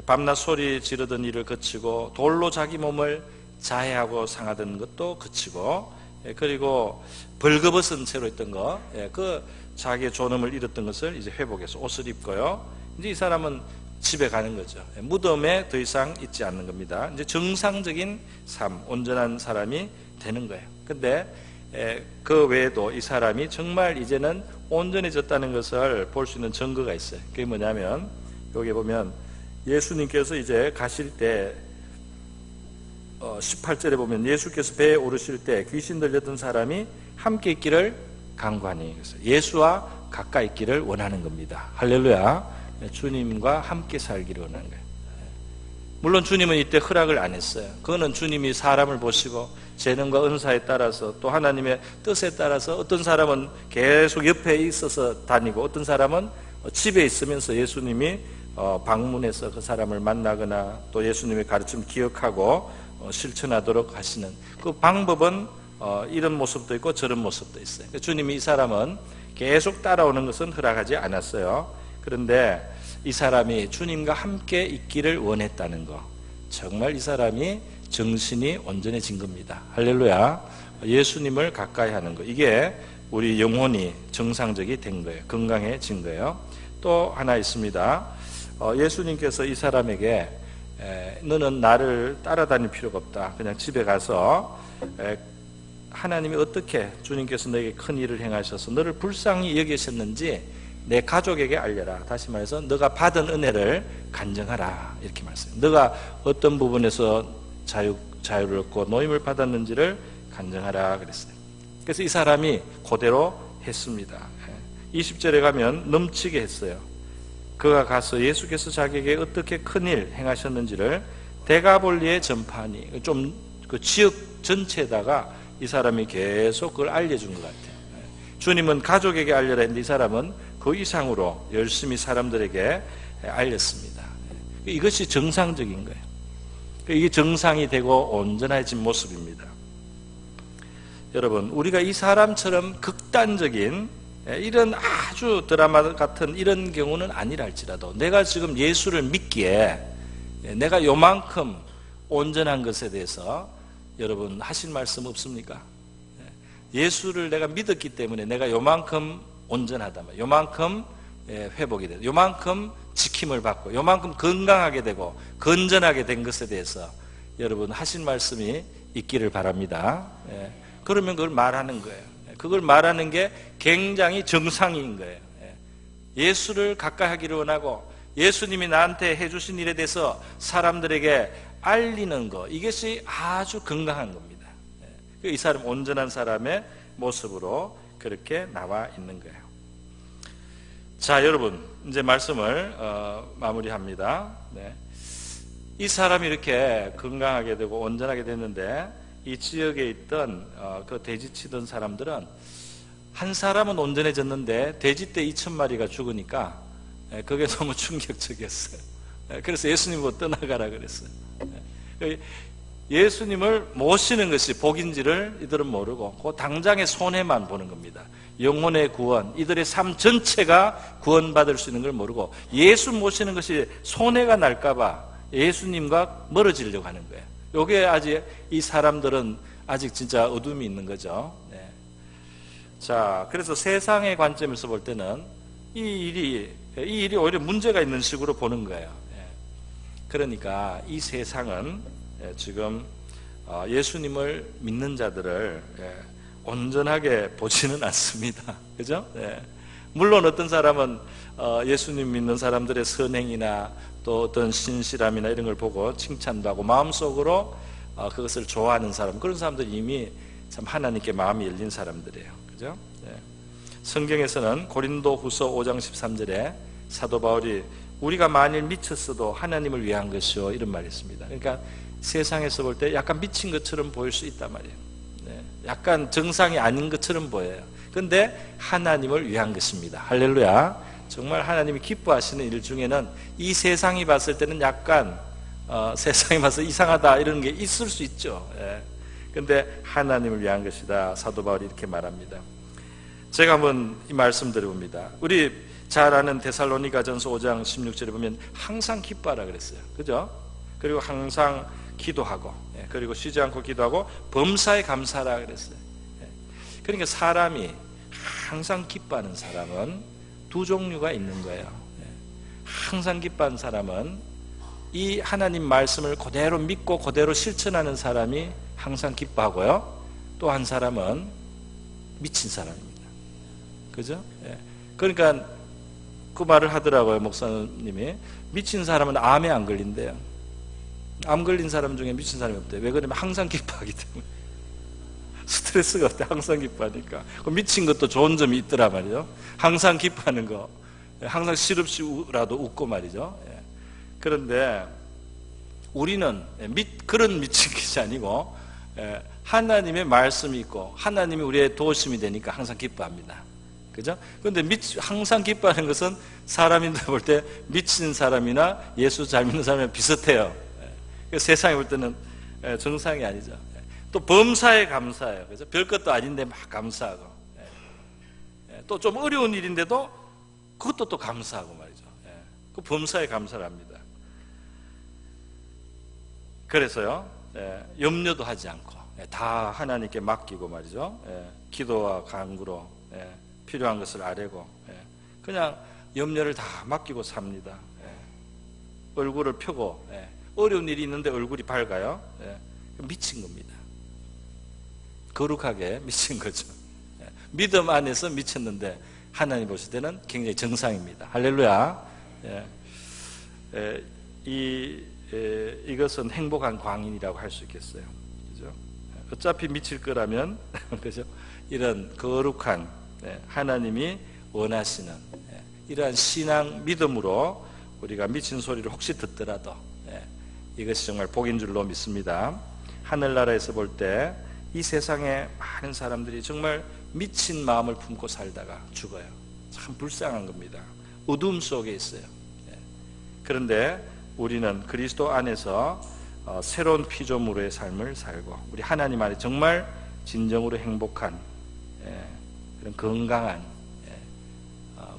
[SPEAKER 1] 밤낮 소리 지르던 일을 그치고 돌로 자기 몸을 자해하고 상하던 것도 그치고, 그리고 벌거벗은 채로 있던 거, 그 자기의 존엄을 잃었던 것을 이제 회복해서 옷을 입고요. 이제 이 사람은 집에 가는 거죠. 무덤에 더 이상 있지 않는 겁니다. 이제 정상적인 삶, 온전한 사람이 되는 거예요. 근데 그 외에도 이 사람이 정말 이제는 온전해졌다는 것을 볼 수 있는 증거가 있어요. 그게 뭐냐면 여기 보면 예수님께서 이제 가실 때 18절에 보면 예수께서 배에 오르실 때 귀신 들렸던 사람이 함께 있기를 간구하니, 예수와 가까이 있기를 원하는 겁니다. 할렐루야. 주님과 함께 살기를 원하는 거예요. 물론 주님은 이때 허락을 안 했어요. 그거는 주님이 사람을 보시고 재능과 은사에 따라서 또 하나님의 뜻에 따라서 어떤 사람은 계속 옆에 있어서 다니고 어떤 사람은 집에 있으면서 예수님이 방문해서 그 사람을 만나거나 또 예수님의 가르침을 기억하고 실천하도록 하시는 그 방법은 이런 모습도 있고 저런 모습도 있어요. 주님이 이 사람은 계속 따라오는 것은 허락하지 않았어요. 그런데 이 사람이 주님과 함께 있기를 원했다는 거, 정말 이 사람이 정신이 온전해진 겁니다. 할렐루야. 예수님을 가까이 하는 거, 이게 우리 영혼이 정상적이 된 거예요. 건강해진 거예요. 또 하나 있습니다. 예수님께서 이 사람에게 너는 나를 따라다닐 필요가 없다. 그냥 집에 가서 하나님이 어떻게 주님께서 너에게 큰 일을 행하셔서 너를 불쌍히 여기셨는지 내 가족에게 알려라. 다시 말해서 너가 받은 은혜를 간증하라. 이렇게 말씀해요. 너가 어떤 부분에서 자유를 얻고 노임을 받았는지를 간증하라 그랬어요. 그래서 이 사람이 그대로 했습니다. 20절에 가면 넘치게 했어요. 그가 가서 예수께서 자기에게 어떻게 큰일 행하셨는지를 데가볼리에 전파하니, 좀 그 지역 전체에다가 이 사람이 계속 그걸 알려준 것 같아요. 주님은 가족에게 알려라 했는데 이 사람은 그 이상으로 열심히 사람들에게 알렸습니다. 이것이 정상적인 거예요. 이게 정상이 되고 온전해진 모습입니다. 여러분, 우리가 이 사람처럼 극단적인 이런 아주 드라마 같은 이런 경우는 아니라 할지라도 내가 지금 예수를 믿기에 내가 요만큼 온전한 것에 대해서 여러분 하신 말씀 없습니까? 예수를 내가 믿었기 때문에 내가 요만큼 온전하다, 요만큼 회복이 되고 요만큼 지킴을 받고 요만큼 건강하게 되고 건전하게 된 것에 대해서 여러분 하신 말씀이 있기를 바랍니다. 그러면 그걸 말하는 거예요. 그걸 말하는 게 굉장히 정상인 거예요. 예수를 가까이 하기를 원하고 예수님이 나한테 해주신 일에 대해서 사람들에게 알리는 거, 이것이 아주 건강한 겁니다. 이 사람 온전한 사람의 모습으로 그렇게 나와 있는 거예요. 자, 여러분 이제 말씀을 마무리합니다. 이 사람이 이렇게 건강하게 되고 온전하게 됐는데 이 지역에 있던 그 돼지 치던 사람들은 한 사람은 온전해졌는데 돼지떼 2,000마리가 죽으니까 그게 너무 충격적이었어요. 그래서 예수님으로 떠나가라 그랬어요. 예수님을 모시는 것이 복인지를 이들은 모르고 그 당장의 손해만 보는 겁니다. 영혼의 구원, 이들의 삶 전체가 구원받을 수 있는 걸 모르고 예수 모시는 것이 손해가 날까봐 예수님과 멀어지려고 하는 거예요. 요게 아직 이 사람들은 아직 진짜 어둠이 있는 거죠. 자, 그래서 세상의 관점에서 볼 때는 이 일이 오히려 문제가 있는 식으로 보는 거예요. 그러니까 이 세상은 지금 예수님을 믿는 자들을 온전하게 보지는 않습니다. 그죠? 물론 어떤 사람은 예수님 믿는 사람들의 선행이나 또 어떤 신실함이나 이런 걸 보고 칭찬도 하고 마음속으로 그것을 좋아하는 사람, 그런 사람들이 이미 참 하나님께 마음이 열린 사람들이에요. 그죠? 성경에서는 고린도 후서 5장 13절에 사도 바울이 우리가 만일 미쳤어도 하나님을 위한 것이요, 이런 말이 있습니다. 그러니까 세상에서 볼 때 약간 미친 것처럼 보일 수 있단 말이에요. 약간 정상이 아닌 것처럼 보여요. 그런데 하나님을 위한 것입니다. 할렐루야. 정말 하나님이 기뻐하시는 일 중에는 이 세상이 봤을 때는 약간 세상이 봐서 이상하다 이런 게 있을 수 있죠. 그런데 하나님을 위한 것이다, 사도 바울이 이렇게 말합니다. 제가 한번 이 말씀 드려봅니다. 우리 잘 아는 데살로니가전서 5장 16절에 보면 항상 기뻐하라 그랬어요. 그죠? 그리고 항상 기도하고, 그리고 쉬지 않고 기도하고 범사에 감사하라 그랬어요. 그러니까 사람이 항상 기뻐하는 사람은 두 종류가 있는 거예요. 항상 기뻐하는 사람은 이 하나님 말씀을 그대로 믿고 그대로 실천하는 사람이 항상 기뻐하고요, 또 한 사람은 미친 사람입니다. 그죠? 그러니까 그 말을 하더라고요, 목사님이. 미친 사람은 암에 안 걸린대요. 암 걸린 사람 중에 미친 사람이 없대요. 왜 그러냐면 항상 기뻐하기 때문에. 스트레스가 없대, 항상 기뻐하니까. 미친 것도 좋은 점이 있더라 말이죠. 항상 기뻐하는 거, 항상 실없이라도 웃고 말이죠. 그런데 우리는 그런 미친 것이 아니고 하나님의 말씀이 있고 하나님이 우리의 도우심이 되니까 항상 기뻐합니다. 그죠? 그런데 항상 기뻐하는 것은 사람인들 볼 때 미친 사람이나 예수 잘 믿는 사람이랑 비슷해요. 세상에 볼 때는 정상이 아니죠. 또 범사에 감사해요. 그죠? 별것도 아닌데 막 감사하고, 또 좀 어려운 일인데도 그것도 또 감사하고 말이죠. 그 범사에 감사를 합니다. 그래서요, 염려도 하지 않고 다 하나님께 맡기고 말이죠. 기도와 간구로 필요한 것을 아뢰고 그냥 염려를 다 맡기고 삽니다. 얼굴을 펴고 어려운 일이 있는데 얼굴이 밝아요. 미친 겁니다. 거룩하게 미친 거죠. 믿음 안에서 미쳤는데 하나님 보실 때는 굉장히 정상입니다. 할렐루야. 이것은 행복한 광인이라고 할 수 있겠어요. 그죠? 어차피 미칠 거라면 그죠? 이런 거룩한 하나님이 원하시는 이러한 신앙 믿음으로 우리가 미친 소리를 혹시 듣더라도 이것이 정말 복인 줄로 믿습니다. 하늘나라에서 볼 때 이 세상에 많은 사람들이 정말 미친 마음을 품고 살다가 죽어요. 참 불쌍한 겁니다. 어둠 속에 있어요. 그런데 우리는 그리스도 안에서 새로운 피조물의 삶을 살고 우리 하나님 안에 정말 진정으로 행복한 그런 건강한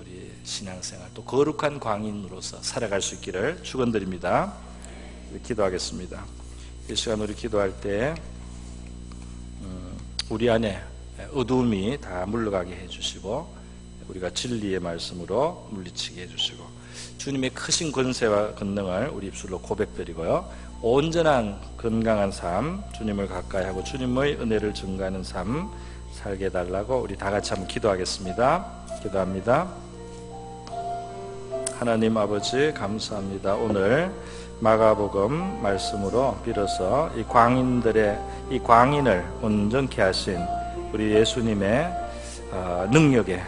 [SPEAKER 1] 우리 신앙생활 또 거룩한 광인으로서 살아갈 수 있기를 축원드립니다. 기도하겠습니다. 이 시간 우리 기도할 때 우리 안에 어두움이 다 물러가게 해주시고 우리가 진리의 말씀으로 물리치게 해주시고 주님의 크신 권세와 권능을 우리 입술로 고백드리고요, 온전한 건강한 삶, 주님을 가까이 하고 주님의 은혜를 증거하는 삶 살게 해달라고 우리 다 같이 한번 기도하겠습니다. 기도합니다. 하나님 아버지 감사합니다. 오늘 마가복음 말씀으로 빌어서 이 광인들의 이 광인을 온전케 하신 우리 예수님의 능력에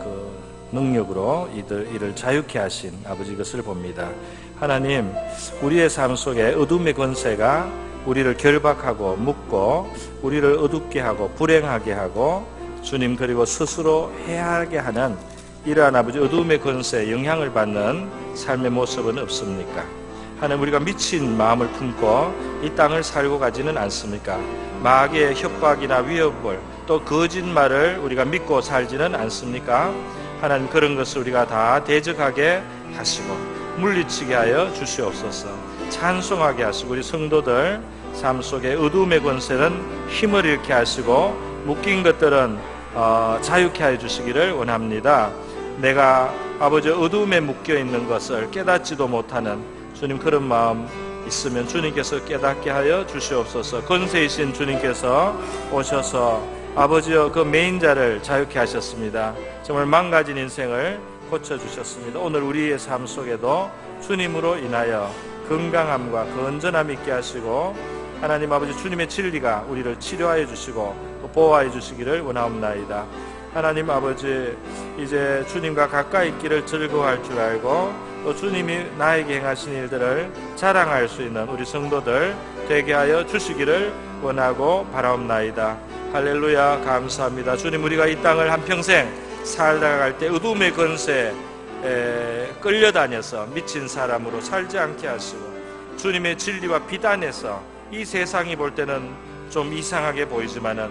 [SPEAKER 1] 그 능력으로 이를 자유케 하신 아버지 것을 봅니다. 하나님, 우리의 삶 속에 어둠의 권세가 우리를 결박하고 묶고 우리를 어둡게 하고 불행하게 하고 주님 그리고 스스로 해하게 하는 이러한 아버지 어둠의 권세에 영향을 받는 삶의 모습은 없습니까? 하나님, 우리가 미친 마음을 품고 이 땅을 살고 가지는 않습니까? 마귀의 협박이나 위협을 또 거짓말을 우리가 믿고 살지는 않습니까? 하나님, 그런 것을 우리가 다 대적하게 하시고 물리치게 하여 주시옵소서. 찬송하게 하시고 우리 성도들 삶 속에 어둠의 권세는 힘을 잃게 하시고 묶인 것들은 자유케 하여 주시기를 원합니다. 내가 아버지 어둠에 묶여 있는 것을 깨닫지도 못하는 주님 그런 마음 있으면 주님께서 깨닫게 하여 주시옵소서. 권세이신 주님께서 오셔서 아버지여 그 매인자를 자유케 하셨습니다. 정말 망가진 인생을 고쳐주셨습니다. 오늘 우리의 삶 속에도 주님으로 인하여 건강함과 건전함 있게 하시고 하나님 아버지 주님의 진리가 우리를 치료하여 주시고 보호하여 주시기를 원하옵나이다. 하나님 아버지, 이제 주님과 가까이 있기를 즐거워할 줄 알고 또 주님이 나에게 행하신 일들을 자랑할 수 있는 우리 성도들 되게 하여 주시기를 원하고 바라옵나이다. 할렐루야. 감사합니다. 주님, 우리가 이 땅을 한평생 살다갈 때 어둠의 권세에 끌려다녀서 미친 사람으로 살지 않게 하시고 주님의 진리와 빛 안에서 이 세상이 볼 때는 좀 이상하게 보이지만은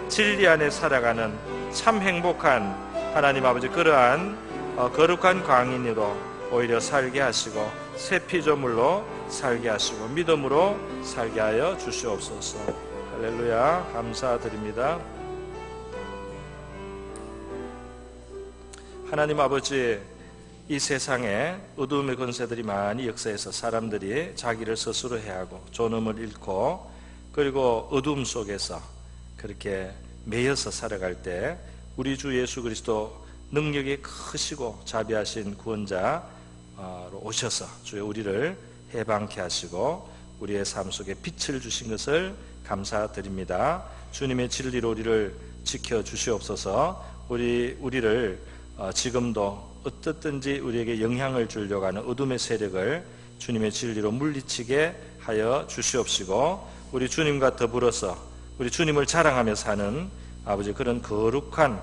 [SPEAKER 1] 진리 안에 살아가는 참 행복한 하나님 아버지 그러한 거룩한 광인으로 오히려 살게 하시고 새 피조물로 살게 하시고 믿음으로 살게 하여 주시옵소서. 할렐루야. 감사드립니다. 하나님 아버지, 이 세상에 어두움의 권세들이 많이 역사해서 사람들이 자기를 스스로 해하고 존엄을 잃고 그리고 어두움 속에서 그렇게 매여서 살아갈 때 우리 주 예수 그리스도 능력이 크시고 자비하신 구원자로 오셔서 주여 우리를 해방케 하시고 우리의 삶 속에 빛을 주신 것을 감사드립니다. 주님의 진리로 우리를 지켜주시옵소서. 우리를 지금도 어떻든지 우리에게 영향을 주려고 하는 어둠의 세력을 주님의 진리로 물리치게 하여 주시옵시고 우리 주님과 더불어서 우리 주님을 자랑하며 사는 아버지 그런 거룩한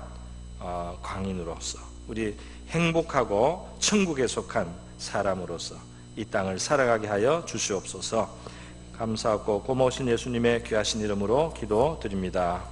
[SPEAKER 1] 광인으로서 우리 행복하고 천국에 속한 사람으로서 이 땅을 살아가게 하여 주시옵소서. 감사하고 고마우신 예수님의 귀하신 이름으로 기도드립니다.